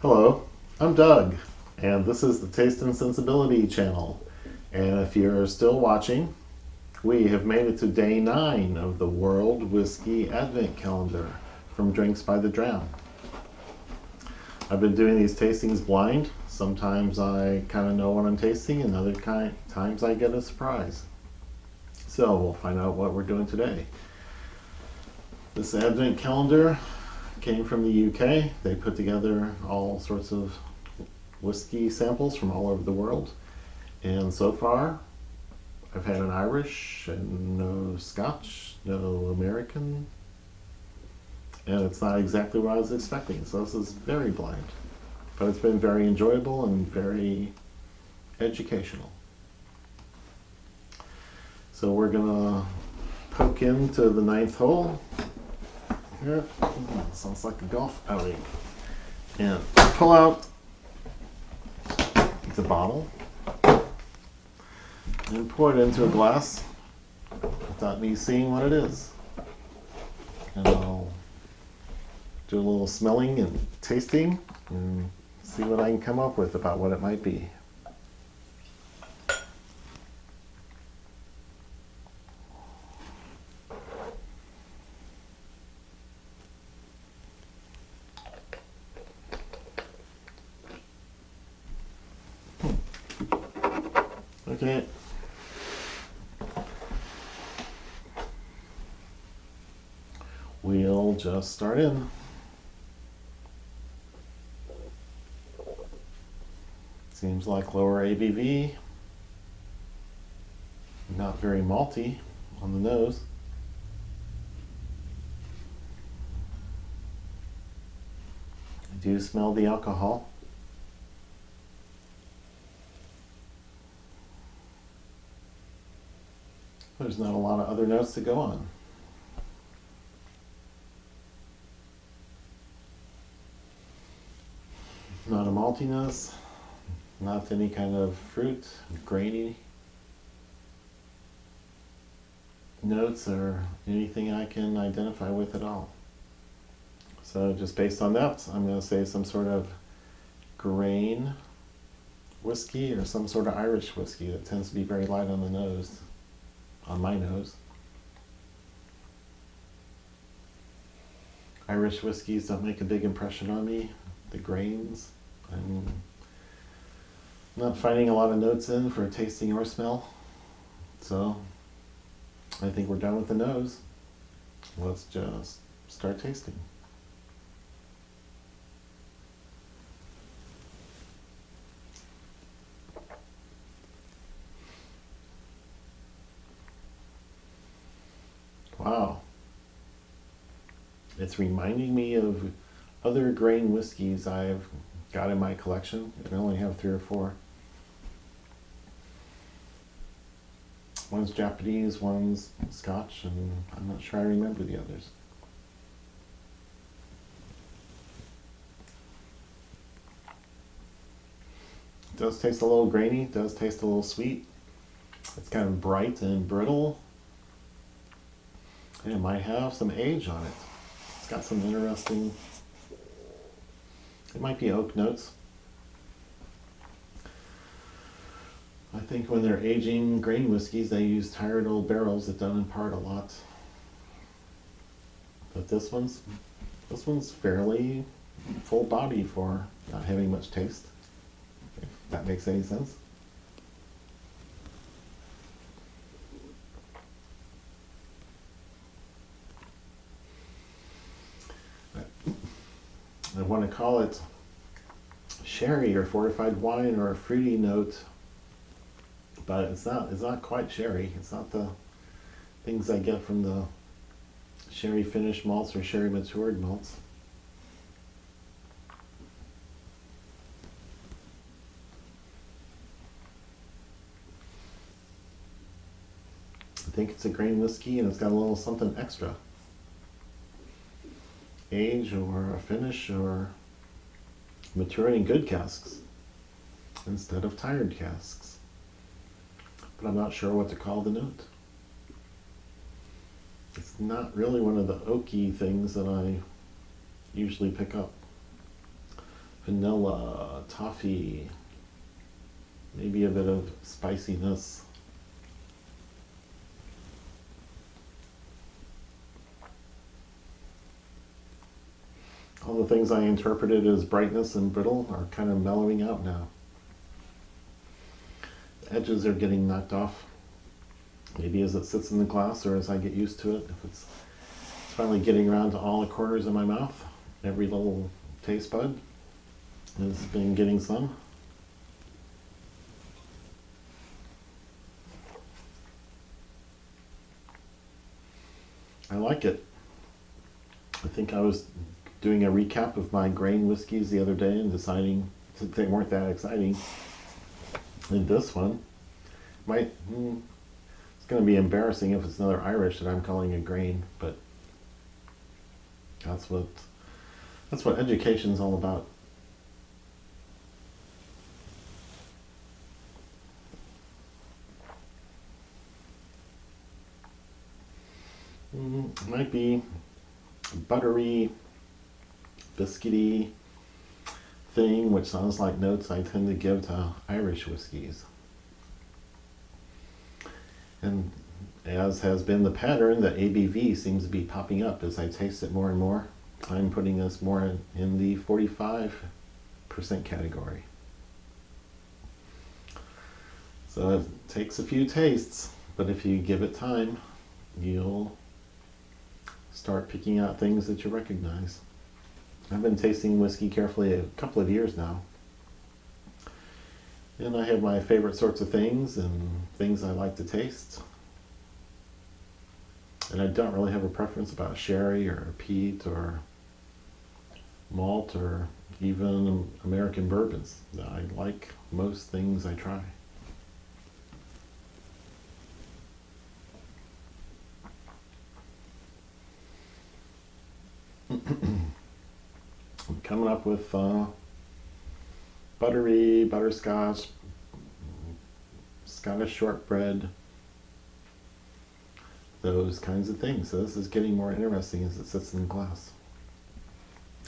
Hello, I'm Doug, and this is the Taste and Sensibility channel. And if you're still watching, we have made it to day 9 of the World Whiskey Advent Calendar from Drinks by the Dram. I've been doing these tastings blind. Sometimes I kind of know what I'm tasting, and other times I get a surprise. So we'll find out what we're doing today. This Advent Calendar came from the UK. They put together all sorts of whiskey samples from all over the world. And so far, I've had an Irish and no Scotch, no American. And it's not exactly what I was expecting. So this is very blind. But it's been very enjoyable and very educational. So we're gonna poke into the 9th hole. Here, sounds like a golf outing. And pull out the bottle and pour it into a glass without me seeing what it is. And I'll do a little smelling and tasting and see what I can come up with about what it might be. Okay. We'll just start in. Seems like lower ABV, not very malty on the nose. I do smell the alcohol. There's not a lot of other notes to go on. Not a maltiness, not any kind of fruit, grainy notes or anything I can identify with at all. So just based on that, I'm going to say some sort of grain whiskey or some sort of Irish whiskey that tends to be very light on the nose. On my nose. Irish whiskeys don't make a big impression on me. The grains, I'm not finding a lot of notes in for tasting or smell. So I think we're done with the nose. Let's just start tasting. Wow. It's reminding me of other grain whiskeys I've got in my collection. I only have 3 or 4. One's Japanese, one's Scotch, and I'm not sure I remember the others. It does taste a little grainy, it does taste a little sweet. It's kind of bright and brittle. And it might have some age on it. It's got some interesting, it might be oak notes. I think when they're aging grain whiskeys, they use tired old barrels that don't impart a lot. But this one's fairly full body for not having much taste, if that makes any sense. I want to call it sherry or fortified wine or a fruity note, but it's not quite sherry. It's not the things I get from the sherry finished malts or sherry matured malts. I think it's a grain whiskey and it's got a little something extra. Age or a finish or maturing in good casks instead of tired casks. But I'm not sure what to call the note. It's not really one of the oaky things that I usually pick up. vanilla, toffee, maybe a bit of spiciness. All the things I interpreted as brightness and brittle are kind of mellowing out now. The edges are getting knocked off. Maybe as it sits in the glass or as I get used to it. If it's finally getting around to all the corners of my mouth, every little taste bud has been getting some. I like it. I think I was doing a recap of my grain whiskeys the other day and deciding that they weren't that exciting. And this one might, it's going to be embarrassing if it's another Irish that I'm calling a grain, but that's what education's all about. It might be buttery, biscuity thing, which sounds like notes I tend to give to Irish whiskeys. And as has been the pattern, the ABV seems to be popping up as I taste it more and more. I'm putting this more in the 45% category. So it takes a few tastes, but if you give it time, you'll start picking out things that you recognize. I've been tasting whiskey carefully a couple of years now. And I have my favorite sorts of things and things I like to taste. And I don't really have a preference about sherry or peat or malt or even American bourbons. I like most things I try. I'm coming up with buttery, butterscotch, Scottish shortbread, those kinds of things. So this is getting more interesting as it sits in the glass.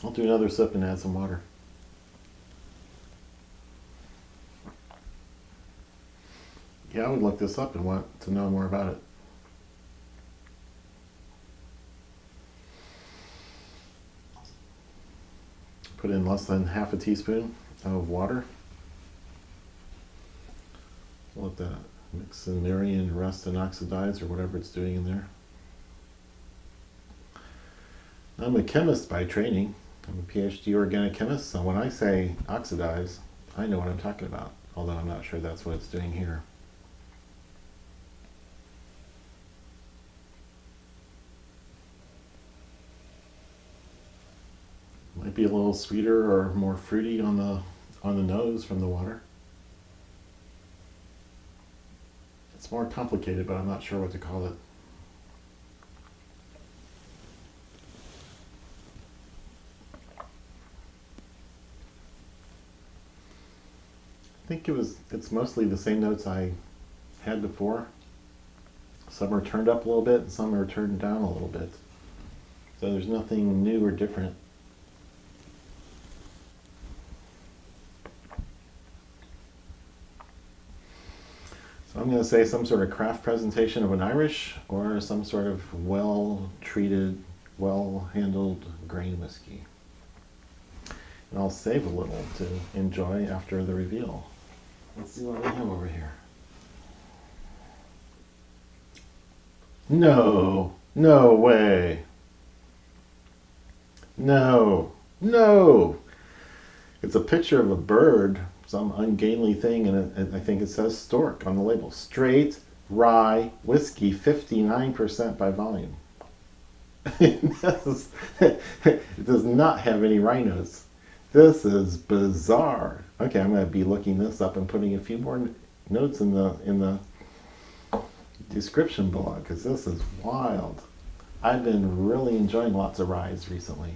I'll do another sip and add some water. Yeah, I would look this up and want to know more about it. Put in less than half a teaspoon of water. Let that mix and marry and rest and oxidize or whatever it's doing in there. I'm a chemist by training. I'm a PhD organic chemist, so when I say oxidize, I know what I'm talking about, although I'm not sure that's what it's doing here. Might be a little sweeter or more fruity on the nose from the water. It's more complicated, but I'm not sure what to call it. I think it's mostly the same notes I had before. Some are turned up a little bit and some are turned down a little bit. So there's nothing new or different. So I'm going to say some sort of craft presentation of an Irish or some sort of well-treated, well-handled grain whiskey. And I'll save a little to enjoy after the reveal. Let's see what we have over here. No way. No. It's a picture of a bird, some ungainly thing, and I think it says Stork on the label. Straight rye whiskey, 59% by volume. It does not have any rye notes. This is bizarre. Okay, I'm going to be looking this up and putting a few more notes in the description below because this is wild. I've been really enjoying lots of ryes recently,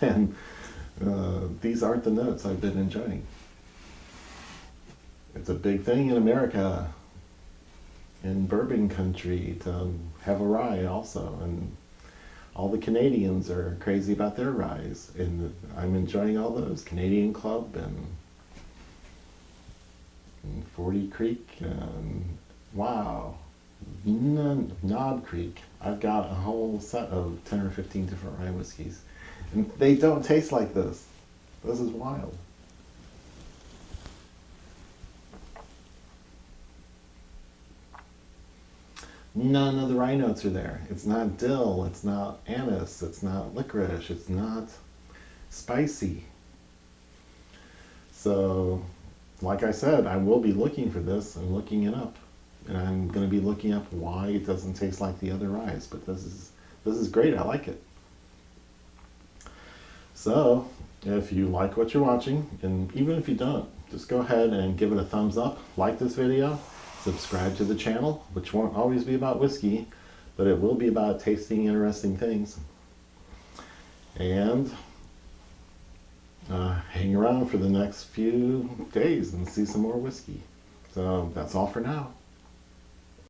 and these aren't the notes I've been enjoying. It's a big thing in America, in bourbon country, to have a rye also, and All the Canadians are crazy about their ryes, and I'm enjoying all those. Canadian Club and 40 Creek, and wow, Knob Creek. I've got a whole set of 10 or 15 different rye whiskeys, and they don't taste like this. This is wild. None of the rye notes are there. It's not dill, it's not anise, it's not licorice, it's not spicy. So, like I said, I will be looking for this and looking it up. And I'm going to be looking up why it doesn't taste like the other ryes. But this is great. I like it. So, if you like what you're watching, and even if you don't, just go ahead and give it a thumbs up, like this video, subscribe to the channel, which won't always be about whiskey, but it will be about tasting interesting things. And hang around for the next few days and see some more whiskey. So that's all for now.